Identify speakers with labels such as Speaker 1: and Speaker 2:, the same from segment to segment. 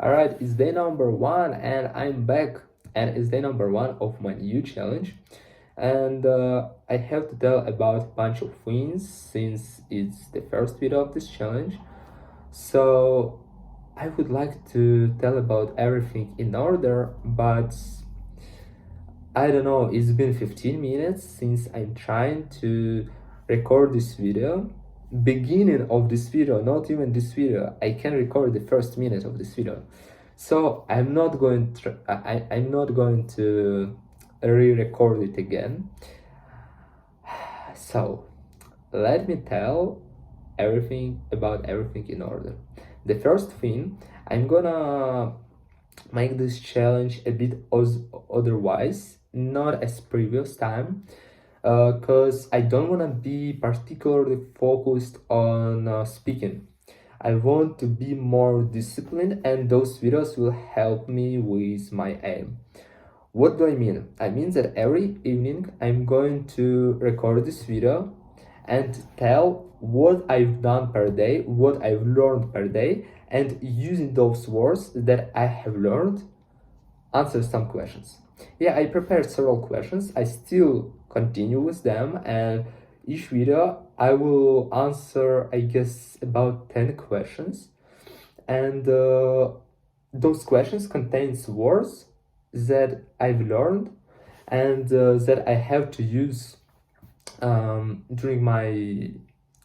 Speaker 1: Alright, it's day number 1 and I'm back, and it's day number 1 of my new challenge. And I have to tell about a bunch of wins since it's the first video of this challenge. So I would like to tell about everything in order, but I don't know, it's been 15 minutes since I'm trying to record this video. Beginning of this video, not even this video, I can record the first minute of this video. So I'm not going to re-record it again. So let me tell everything about everything in order. The first thing, I'm gonna make this challenge a bit otherwise, not as previous time, because I don't want to be particularly focused on speaking. I want to be more disciplined, and those videos will help me with my aim. What do I mean? I mean that every evening I'm going to record this video and tell what I've done per day, what I've learned per day, and using those words that I have learned, answer some questions. Yeah, I prepared several questions. I still continue with them, and each video I will answer, I guess, about 10 questions. And those questions contains words that I've learned and that I have to use during my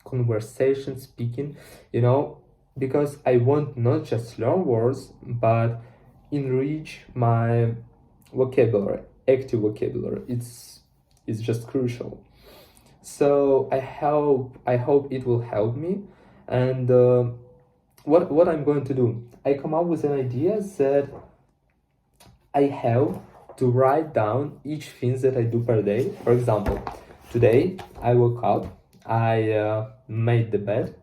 Speaker 1: conversation speaking, because I want not just learn words, but enrich my vocabulary, active vocabulary. It's just crucial. So I hope it will help me. And what I'm going to do, I come up with an idea that I have to write down each thing that I do per day. For example, today I woke up, I made the bed,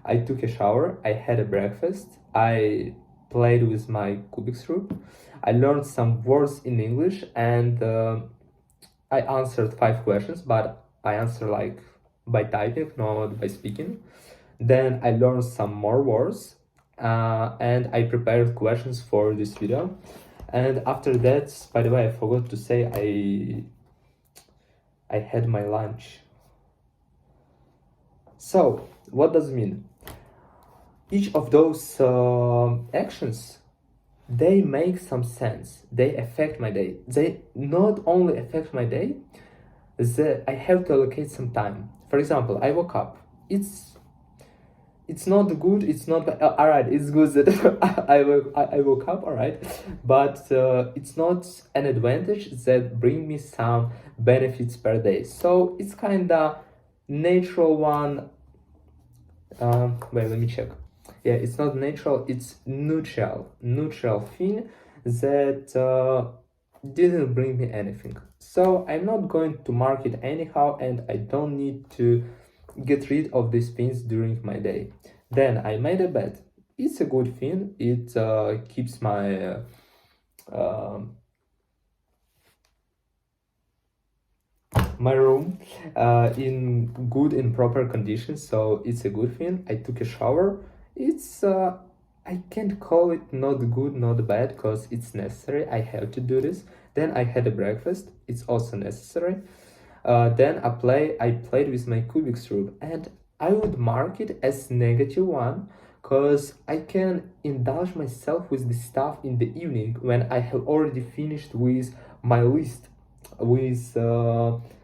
Speaker 1: I took a shower, I had a breakfast, I played with my Rubik's Cube, I learned some words in English, and I answered 5 questions, but I answered like by typing, not by speaking. Then I learned some more words, and I prepared questions for this video. And after that, by the way, I forgot to say I had my lunch. So what does it mean? Each of those actions, they make some sense. They affect my day. They not only affect my day, that I have to allocate some time. For example, I woke up. It's not good, it's not all right, it's good that I woke up, all right, but it's not an advantage that bring me some benefits per day. So it's kind of natural one. Wait, let me check. Yeah, it's not natural, it's neutral thing that didn't bring me anything. So I'm not going to mark it anyhow, and I don't need to get rid of these things during my day. Then I made a bed. It's a good thing. It keeps my my room in good and proper conditions, so it's a good thing. I took a shower. It's I can't call it not good, not bad, because it's necessary. I have to do this. Then I had a breakfast. It's also necessary. Then I played with my Rubik's Cube, and I would mark it as negative one, because I can indulge myself with this stuff in the evening when I have already finished with my list, with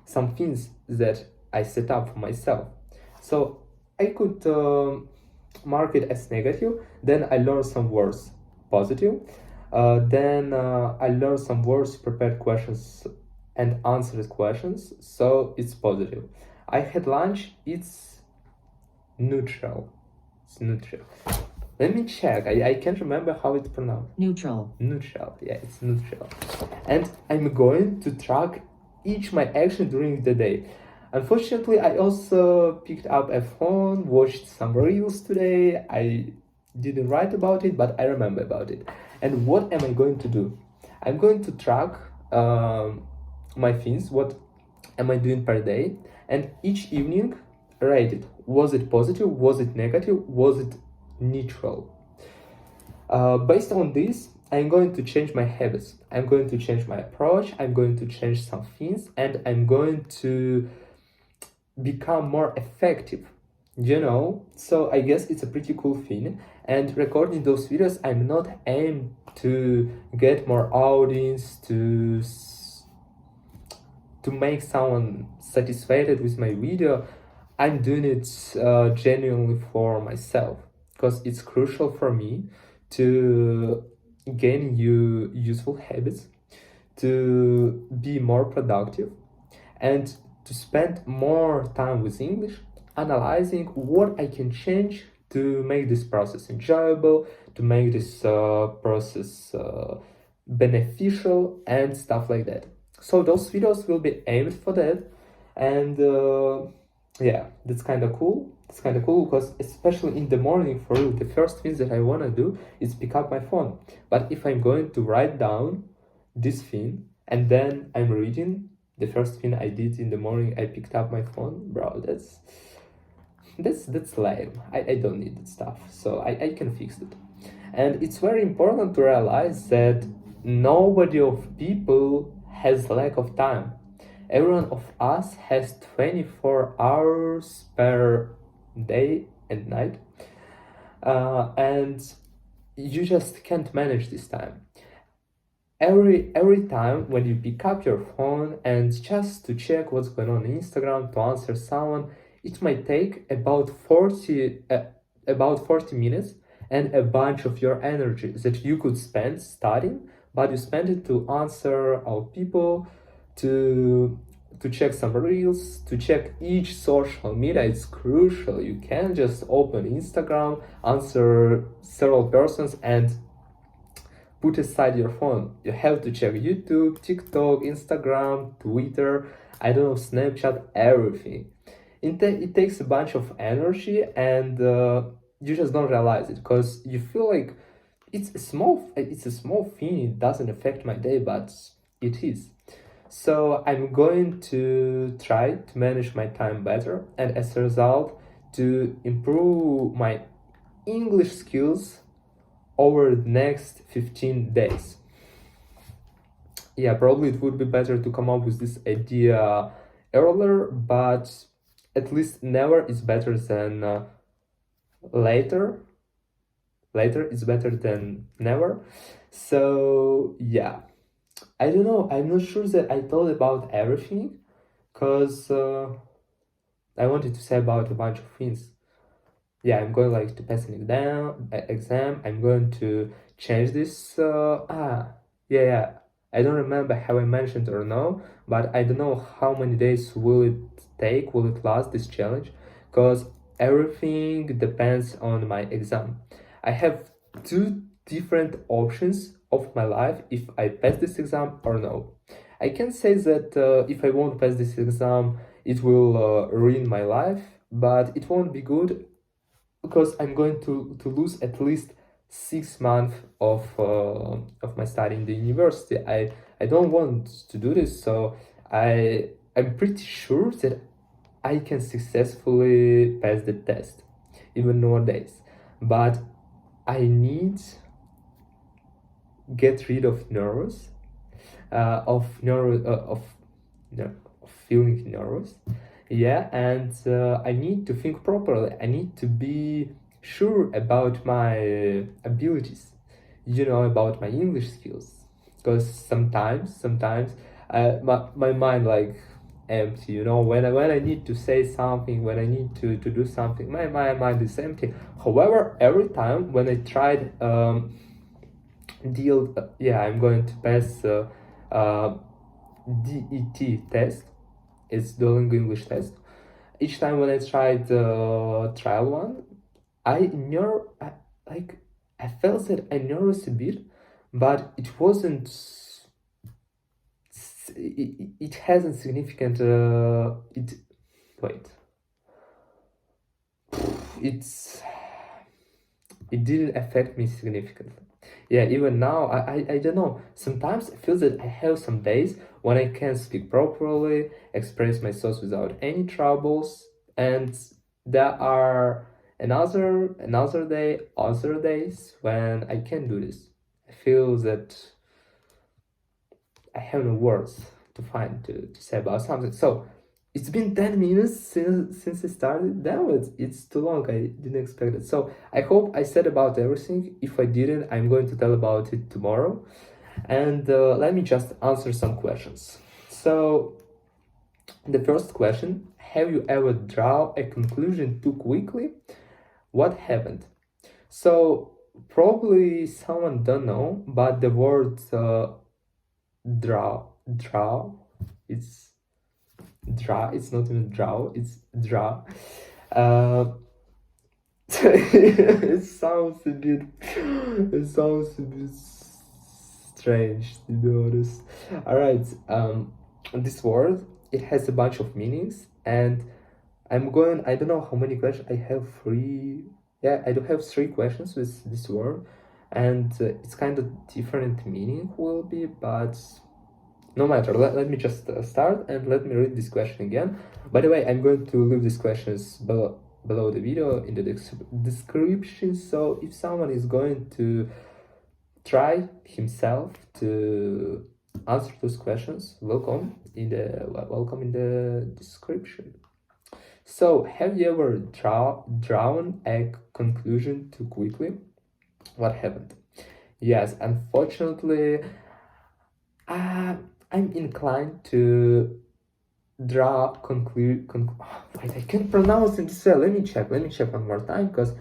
Speaker 1: some things that I set up for myself. So I could mark it as negative. Then I learned some words positive. Then I learned some words, prepared questions, and answered questions, so it's positive. I had lunch. It's neutral. Let me check. I can't remember how it's pronounced.
Speaker 2: Neutral.
Speaker 1: Yeah, it's neutral. And I'm going to track each my action during the day. Unfortunately, I also picked up a phone, watched some reels today. I didn't write about it, but I remember about it. And what am I going to do? I'm going to track my things, what am I doing per day, and each evening rate it. Was it positive? Was it negative? Was it neutral? Based on this, I'm going to change my habits. I'm going to change my approach. I'm going to change some things, and I'm going to become more effective. So I guess it's a pretty cool thing. And recording those videos, I'm not aimed to get more audience, to make someone satisfied with my video. I'm doing it genuinely for myself, because it's crucial for me to gain useful habits, to be more productive, and to spend more time with English, analyzing what I can change to make this process enjoyable, to make this process beneficial, and stuff like that. So those videos will be aimed for that, and yeah, that's kind of cool. It's kind of cool because, especially in the morning, for real, the first thing that I want to do is pick up my phone. But if I'm going to write down this thing and then I'm reading, the first thing I did in the morning, I picked up my phone, bro. That's lame. I don't need that stuff, so I can fix it. And it's very important to realize that nobody of people has lack of time. Everyone of us has 24 hours per day and night, and you just can't manage this time. Every time when you pick up your phone and just to check what's going on Instagram, to answer someone, it might take about 40 minutes and a bunch of your energy that you could spend studying, but you spend it to answer our people, to check some reels, to check each social media. It's crucial. You can't just open Instagram, answer several persons, and put aside your phone. You have to check YouTube, TikTok, Instagram, Twitter, I don't know, Snapchat, everything. It takes a bunch of energy, and you just don't realize it because you feel like it's a small thing. It doesn't affect my day, but it is. So I'm going to try to manage my time better, and as a result, to improve my English skills over the next 15 days. Yeah, probably it would be better to come up with this idea earlier, but at least never is better than later. Later is better than never. So yeah, I don't know. I'm not sure that I thought about everything, because I wanted to say about a bunch of things. Yeah, I'm going like to pass an exam. I'm going to change this. Yeah. I don't remember how I mentioned or no, but I don't know how many days will it last, this challenge, because everything depends on my exam. I have two different options of my life if I pass this exam or no. I can say that if I won't pass this exam, it will ruin my life, but it won't be good because I'm going to lose at least 6 months of my study in the university. I don't want to do this, so I'm pretty sure that I can successfully pass the test, even nowadays. But I need get rid of nerves, of feeling nervous. Yeah, and I need to think properly. I need to be sure about my abilities, about my English skills, because sometimes my mind like empty, when I need to say something, when I need to do something, my mind is empty. However, every time when I tried I'm going to pass DET test. It's Duolingo English test. Each time when I tried the trial one, I felt that I nervous a bit, but it wasn't. It hasn't significant. Wait. It didn't affect me significantly. Yeah, even now, I don't know. Sometimes I feel that I have some days when I can speak properly, express my thoughts without any troubles, and there are Another day, other days when I can't do this. I feel that I have no words to find to say about something. So it's been 10 minutes since I started. Damn it, it's too long. I didn't expect it. So I hope I said about everything. If I didn't, I'm going to tell about it tomorrow. And let me just answer some questions. So the first question, have you ever drawn a conclusion too quickly? What happened? So probably someone don't know, but the word draw, it's draw, it's not even draw, it's draw. Uh, it sounds a bit strange, to be honest. All right, this word, it has a bunch of meanings, and I don't know how many questions I have. I do have three questions with this word, and it's kind of different meaning will be, but no matter. Let me just start and let me read this question again. By the way, I'm going to leave these questions below the video in the description. So if someone is going to try himself to answer those questions, welcome in the description. So, have you ever drawn a conclusion too quickly? What happened? Yes, unfortunately, I'm inclined to draw wait, I can't pronounce it. So let me check one more time because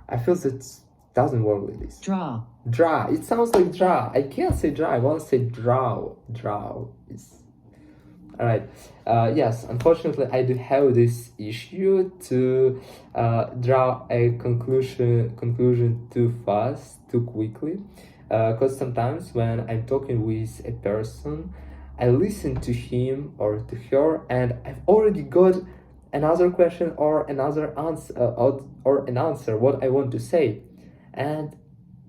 Speaker 1: I feel that it doesn't work like this.
Speaker 2: Draw.
Speaker 1: It sounds like draw. I can't say draw. I want to say draw. It's all right. Yes, unfortunately, I do have this issue to draw a conclusion too fast, too quickly. Because sometimes when I'm talking with a person, I listen to him or to her, and I've already got another question or another answer or an answer what I want to say, and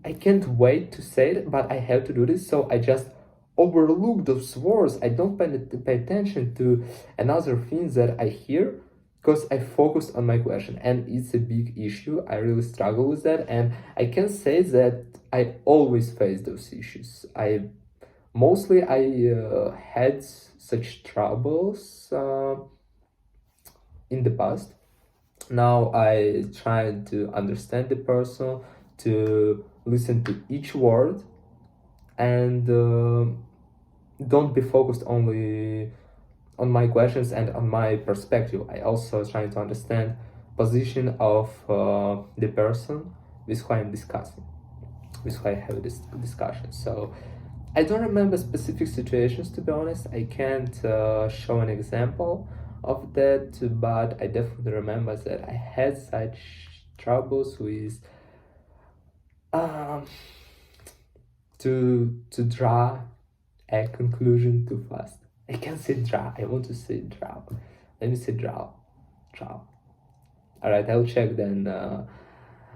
Speaker 1: I can't wait to say it, but I have to do this, so I just overlook those words. I don't pay attention to another things that I hear because I focused on my question, and it's a big issue. I really struggle with that, and I can say that I always face those issues. I had such troubles in the past. Now I try to understand the person, to listen to each word, and don't be focused only on my questions and on my perspective. I also try to understand position of the person with who I'm discussing, with who I have this discussion. So I don't remember specific situations, to be honest. I can't show an example of that, but I definitely remember that I had such troubles with to draw a conclusion too fast. I can't say draw. I want to say draw. Let me say draw. All right, I'll check then.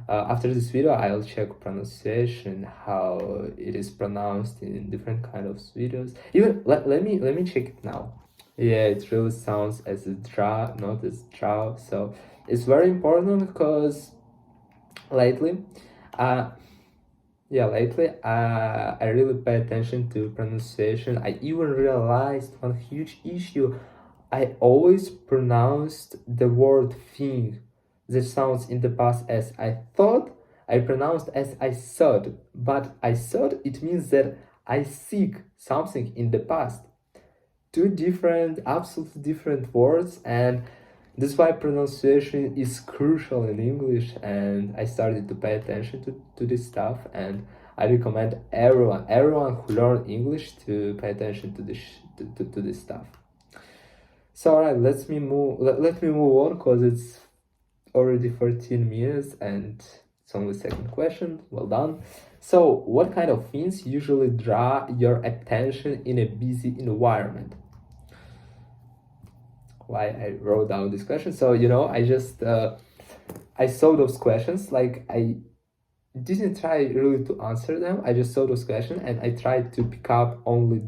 Speaker 1: After this video, I'll check pronunciation, how it is pronounced in different kind of videos. Even let me check it now. Yeah, it really sounds as a draw, not as draw. So it's very important because lately, I really pay attention to pronunciation. I even realized one huge issue. I always pronounced the word thing that sounds in the past as I thought. I pronounced as I thought, but I thought it means that I seek something in the past. Two different, absolutely different words, and that's why pronunciation is crucial in English, and I started to pay attention to this stuff, and I recommend everyone who learn English to pay attention to this stuff. So alright, let me move on because it's already 14 minutes and it's only second question. Well done. So what kind of things usually draw your attention in a busy environment? Why I wrote down this question. So I just I saw those questions, like I didn't try really to answer them. I just saw those questions and I tried to pick up only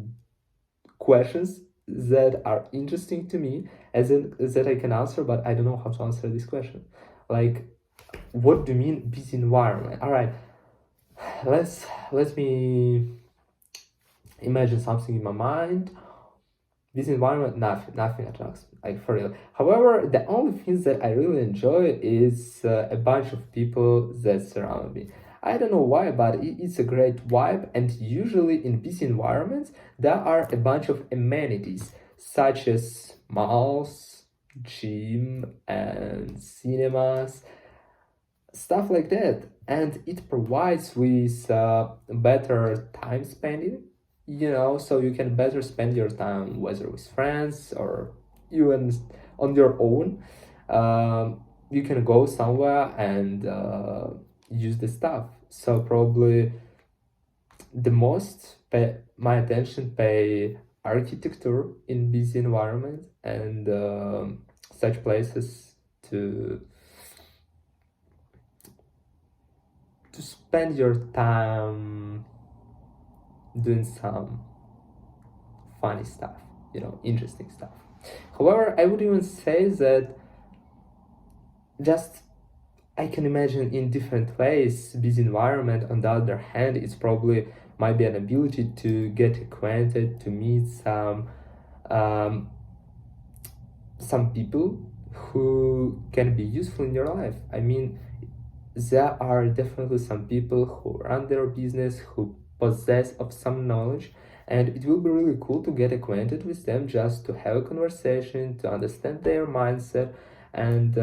Speaker 1: questions that are interesting to me, as in that I can answer, but I don't know how to answer this question. Like what do you mean busy environment? All right, let me imagine something in my mind. This environment, nothing attracts me, like for real. However, the only things that I really enjoy is a bunch of people that surround me. I don't know why, but it's a great vibe. And usually in busy environments, there are a bunch of amenities such as malls, gym, and cinemas, stuff like that. And it provides with better time spending, so you can better spend your time whether with friends or even on your own. You can go somewhere and use the stuff. So probably the most my attention pay architecture in busy environments and such places to spend your time doing some funny stuff, interesting stuff. However, I would even say that just I can imagine in different ways busy environment. On the other hand, it's probably might be an ability to get acquainted, to meet um, some people who can be useful in your life. I mean, there are definitely some people who run their business, who possess of some knowledge, and it will be really cool to get acquainted with them, just to have a conversation, to understand their mindset, and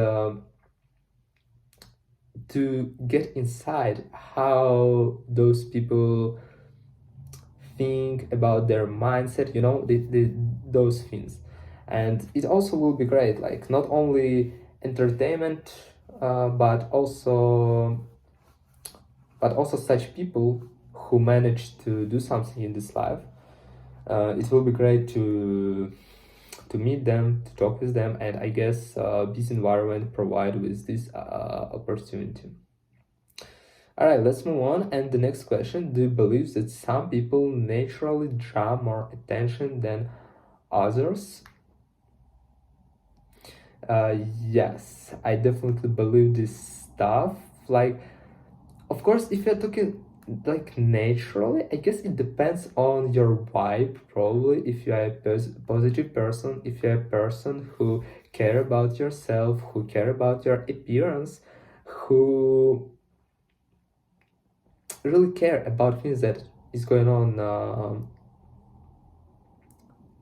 Speaker 1: to get inside how those people think about their mindset, those things. And it also will be great, like not only entertainment, but also such people who manage to do something in this life. It will be great to meet them, to talk with them, and I guess this environment provide with this opportunity. All right, let's move on. And the next question: do you believe that some people naturally draw more attention than others? Yes, I definitely believe this stuff. Like, of course, if you're talking like naturally, I guess it depends on your vibe, probably. If you're a positive person, if you're a person who care about yourself, who care about your appearance, who really care about things that is going on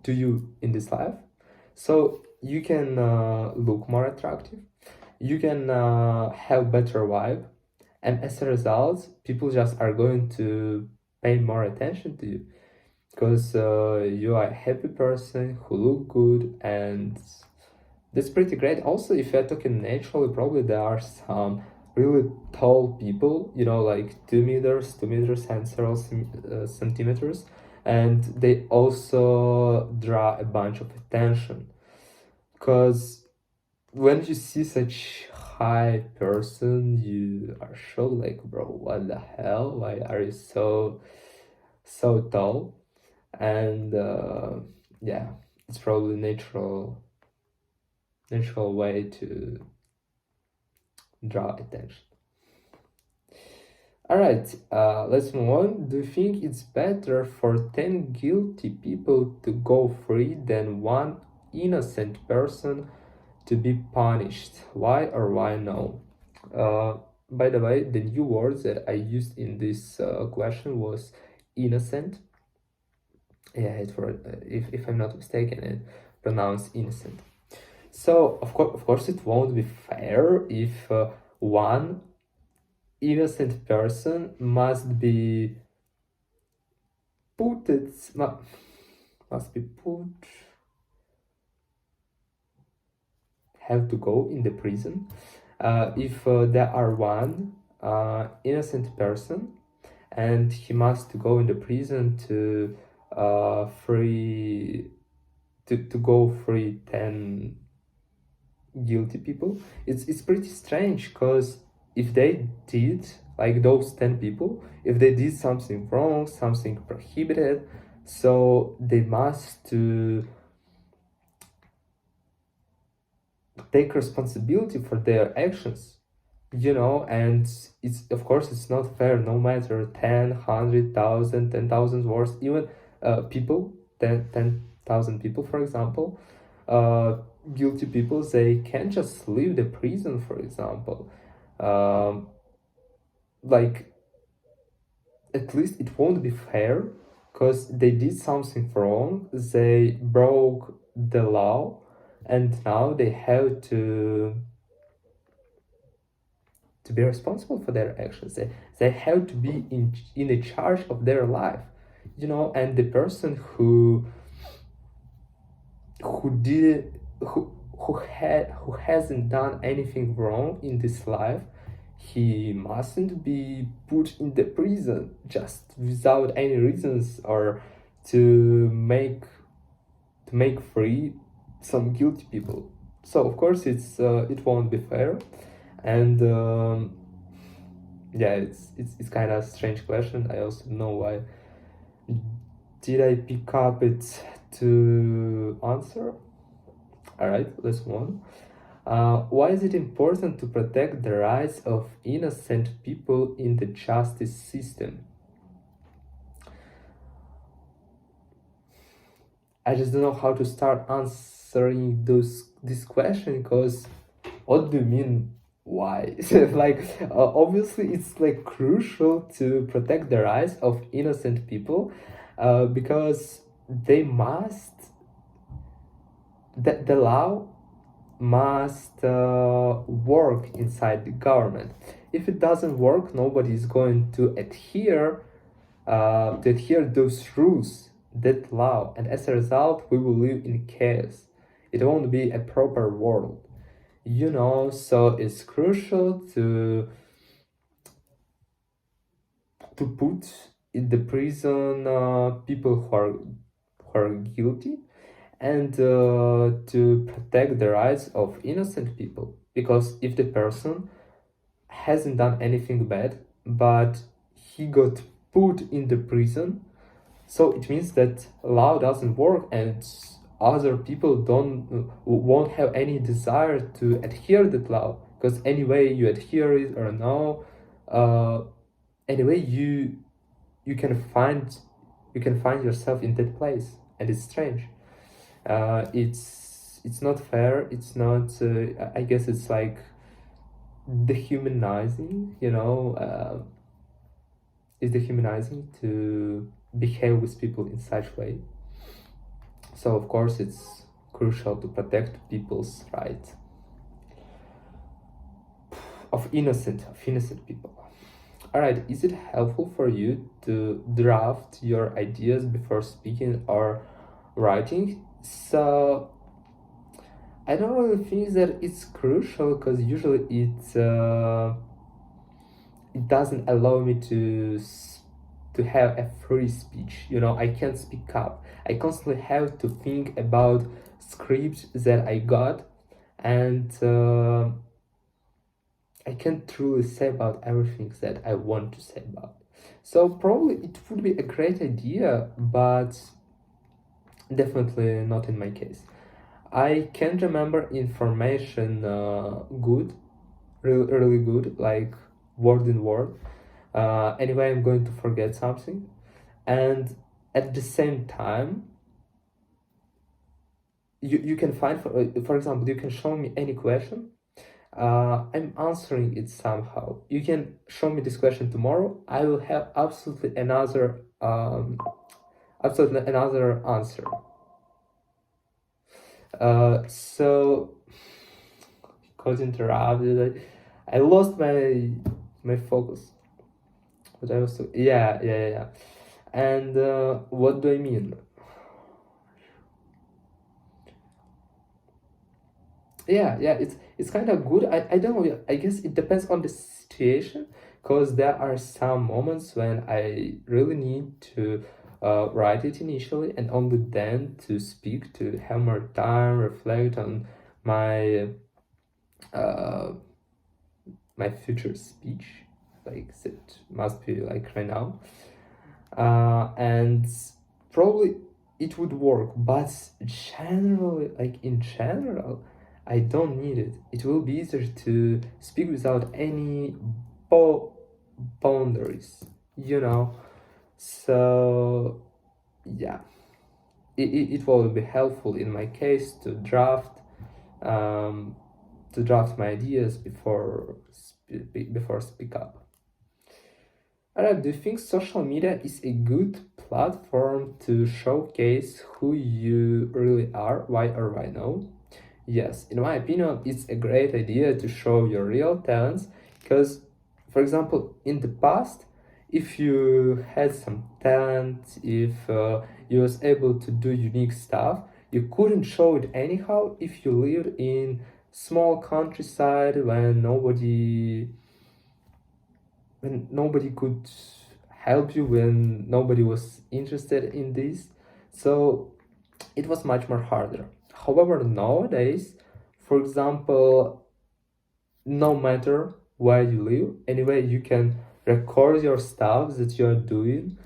Speaker 1: to you in this life, so you can look more attractive, you can have better vibe, and as a result people just are going to pay more attention to you because you are a happy person who look good, and that's pretty great. Also, if you're talking naturally, probably there are some really tall people, like 2 meters, 2 meters and several centimeters, and they also draw a bunch of attention. Because when you see such high person, you are shocked, like, bro, what the hell? Why are you so tall? And yeah, it's probably natural way to draw attention. All right, let's move on. Do you think it's better for 10 guilty people to go free than one innocent person to be punished? Why or why no? By the way, the new word that I used in this question was innocent. Yeah, if I'm not mistaken, it pronounced innocent. So of course, it won't be fair if one innocent person must be put it must be put have to go in the prison if there are one innocent person and he must go in the prison to free to go free 10 guilty people. It's pretty strange because if they did, like those 10 people, if they did something wrong, something prohibited, so they must to take responsibility for their actions. and it's, of course, it's not fair, no matter 10, 100,000, 10,000 words, even people, 10,000 people, for example, uh, guilty people, they can't just leave the prison, for example. Um, like, at least it won't be fair because they did something wrong, they broke the law, and now they have to be responsible for their actions. They have to be in a charge of their life, and the person who did who hasn't done anything wrong in this life, he mustn't be put in the prison just without any reasons, or to make free some guilty people. So of course it won't be fair, and yeah, it's kind of a strange question. I also don't know why did I pick up it to answer. All right, let's move on. Why is it important to protect the rights of innocent people in the justice system? I just don't know how to start answering this question, because what do you mean why? Like, obviously it's like crucial to protect the rights of innocent people, because they must the law must work inside the government. If it doesn't work, nobody is going to adhere those rules, that law, and as a result, we will live in chaos. It won't be a proper world, So it's crucial to put in the prison people who are guilty, and to protect the rights of innocent people. Because if the person hasn't done anything bad, but he got put in the prison, so it means that law doesn't work, and other people won't have any desire to adhere that law, because anyway you adhere it or no, anyway you can find yourself in that place, and it's strange. It's not fair. It's not. I guess it's like dehumanizing. It's dehumanizing to behave with people in such way. So of course it's crucial to protect people's rights of innocent people. All right. Is it helpful for you to draft your ideas before speaking or writing? So I don't really think that it's crucial, because usually it doesn't allow me to have a free speech. I can't speak up. I constantly have to think about scripts that I got, and I can't truly say about everything that I want to say about. So probably it would be a great idea, but definitely not in my case. I can remember information good, really, really good, like word in word. Anyway, I'm going to forget something, and at the same time, you can find, for example, you can show me any question. I'm answering it somehow. You can show me this question tomorrow. I will have absolutely another answer. So got interrupted. I lost my focus. But I was yeah. And what do I mean? Yeah, it's kind of good. I don't know. I guess it depends on the situation, because there are some moments when I really need to write it initially, and only then to speak, to have more time, reflect on my uh, my future speech, like it must be like right now, and probably it would work. But generally, like in general, I don't need it. It will be easier to speak without any bo- boundaries, you know. So yeah, it will be helpful in my case um, to draft my ideas before speak up. Alright, do you think social media is a good platform to showcase who you really are? Why or why no? Yes, in my opinion, it's a great idea to show your real talents because, for example, in the past, if you had some talent, if you was able to do unique stuff, you couldn't show it anyhow if you lived in small countryside when nobody could help you, when nobody was interested in this. So it was much more harder. However, nowadays, for example, no matter where you live, anyway, you can record your stuff that you are doing.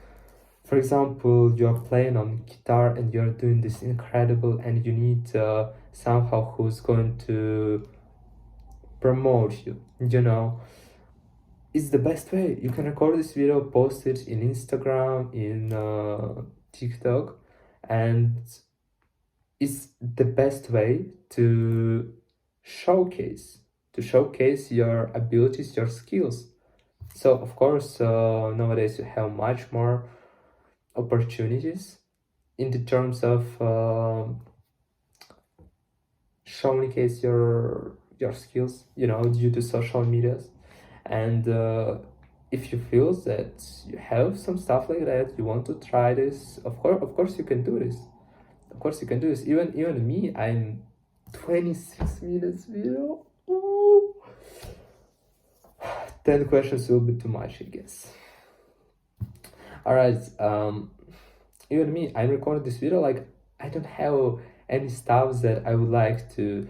Speaker 1: For example, you are playing on guitar and you are doing this incredible, and you need somehow who's going to promote you. You know, it's the best way. You can record this video, post it in Instagram, in TikTok, and it's the best way to showcase showcase your abilities, your skills. So of course, nowadays you have much more opportunities in the terms of showcase your skills, you know, due to social medias. And if you feel that you have some stuff like that, you want to try this, of course you can do this. Of course you can do this. Even me, I'm 26 minutes video. Ooh. 10 questions will be too much, I guess. Alright, even me, I'm recording this video like I don't have any stuff that I would like to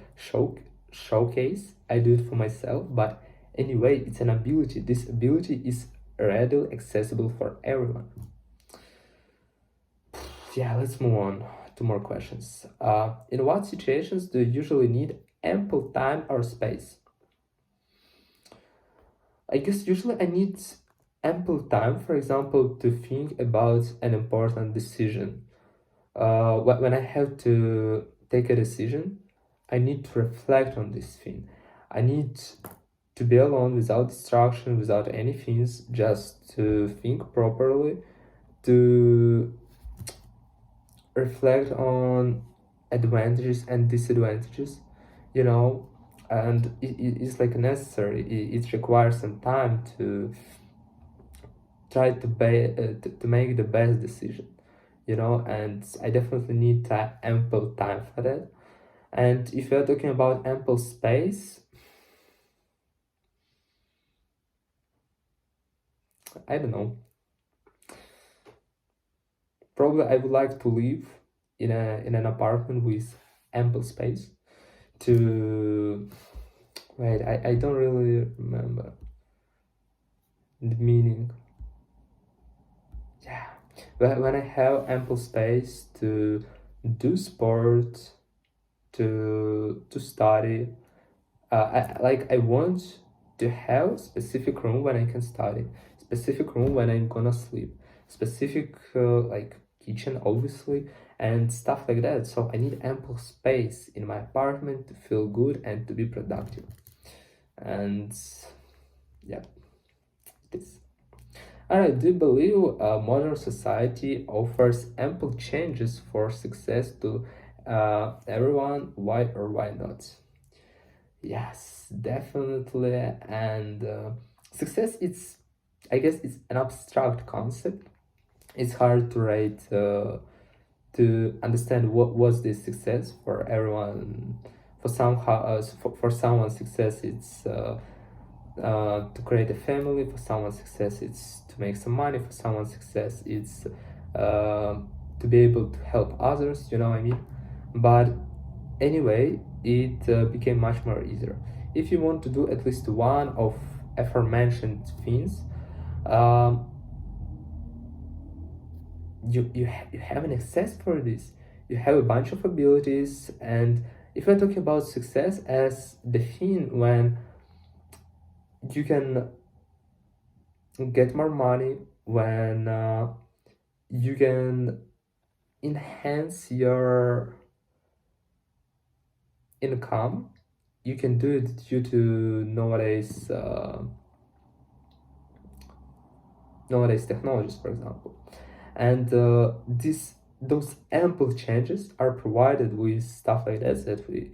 Speaker 1: showcase. I do it for myself, but anyway, it's an ability. This ability is readily accessible for everyone. Yeah, let's move on to more questions. In what situations do you usually need ample time or space? I guess usually I need ample time, for example, to think about an important decision. When I have to take a decision, I need to reflect on this thing. I need to be alone without distraction, without any things, just to think properly, to reflect on advantages and disadvantages, you know, and it's like necessary. It requires some time to try to make the best decision, you know, and I definitely need ample time for that. And if you're talking about ample space, I don't know. Probably I would like to live in an apartment with ample space to wait, I don't really remember the meaning. Yeah, when I have ample space to do sport, to study, I want to have specific room when I can study, specific room when I'm gonna sleep, specific like kitchen obviously, and stuff like that. So I need ample space in my apartment to feel good and to be productive. And yeah, this. Alright, do you believe modern society offers ample changes for success to everyone? Why or why not? Yes, definitely. And success, I guess, it's an abstract concept. It's hard to rate, to understand what was this success for everyone. For someone, success it's to create a family. For someone, success it's to make some money. For someone, success it's to be able to help others. You know what I mean? But anyway, it became much more easier. If you want to do at least one of aforementioned things, um, you have an access for this. You have a bunch of abilities, and if I talk about success as the thing when you can get more money, when you can enhance your income, you can do it due to nowadays technologies, for example. And those ample changes are provided with stuff like that we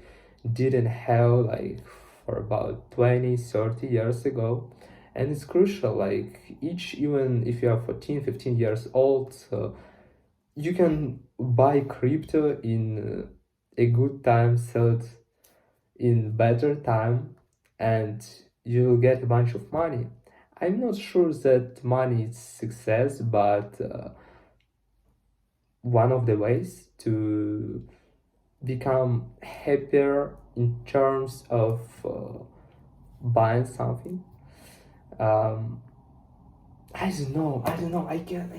Speaker 1: didn't have like for about 20-30 years ago. And it's crucial, like even if you are 14-15 years old, you can buy crypto in a good time, sell it in better time, and you'll get a bunch of money. I'm not sure that money is success, but one of the ways to become happier in terms of buying something. Um, I don't know. I can't.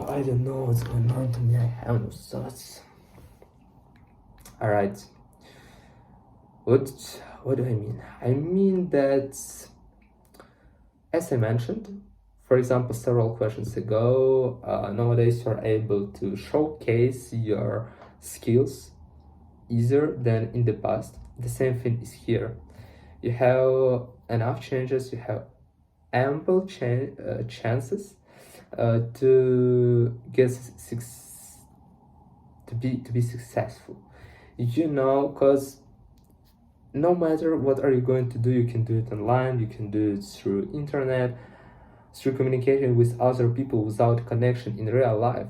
Speaker 1: I don't know what's going on to me. I have no thoughts. All right. What do I mean? I mean that, as I mentioned, for example, several questions ago, nowadays you're able to showcase your skills easier than in the past. The same thing is here. You have enough changes, you have ample chances to get to be successful. Because no matter what are you going to do, you can do it online, you can do it through internet, through communication with other people without connection in real life.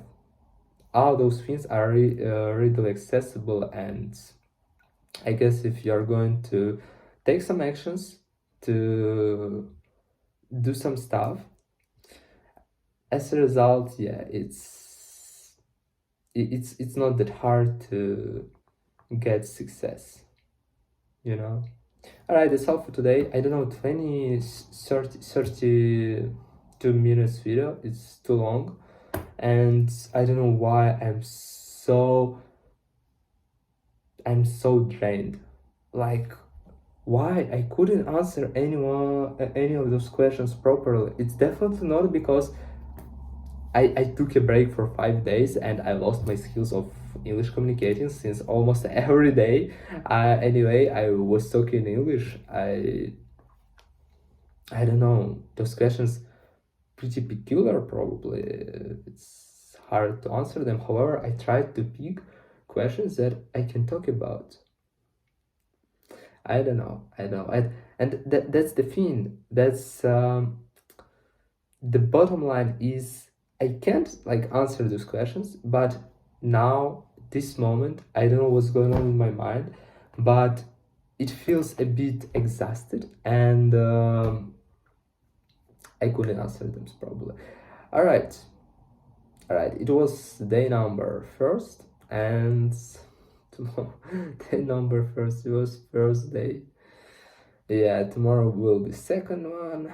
Speaker 1: All those things are readily accessible, and I guess if you're going to take some actions to do some stuff, as a result, yeah, it's not that hard to get success, you know. All right, that's all for today. I don't know, 32 minutes video, it's too long, and I don't know why I'm so drained. Like, why I couldn't answer any of those questions properly. It's definitely not because I took a break for 5 days and I lost my skills of English communicating since almost every day. Anyway, I was talking English. I don't know, those questions pretty peculiar probably. It's hard to answer them. However, I tried to pick questions that I can talk about. I don't know. And that's the thing. That's the bottom line is I can't like answer those questions, but now this moment I don't know what's going on in my mind, but it feels a bit exhausted, and I couldn't answer them probably. All right. It was day number first, and tomorrow, day number first. It was first day. Yeah, tomorrow will be second one.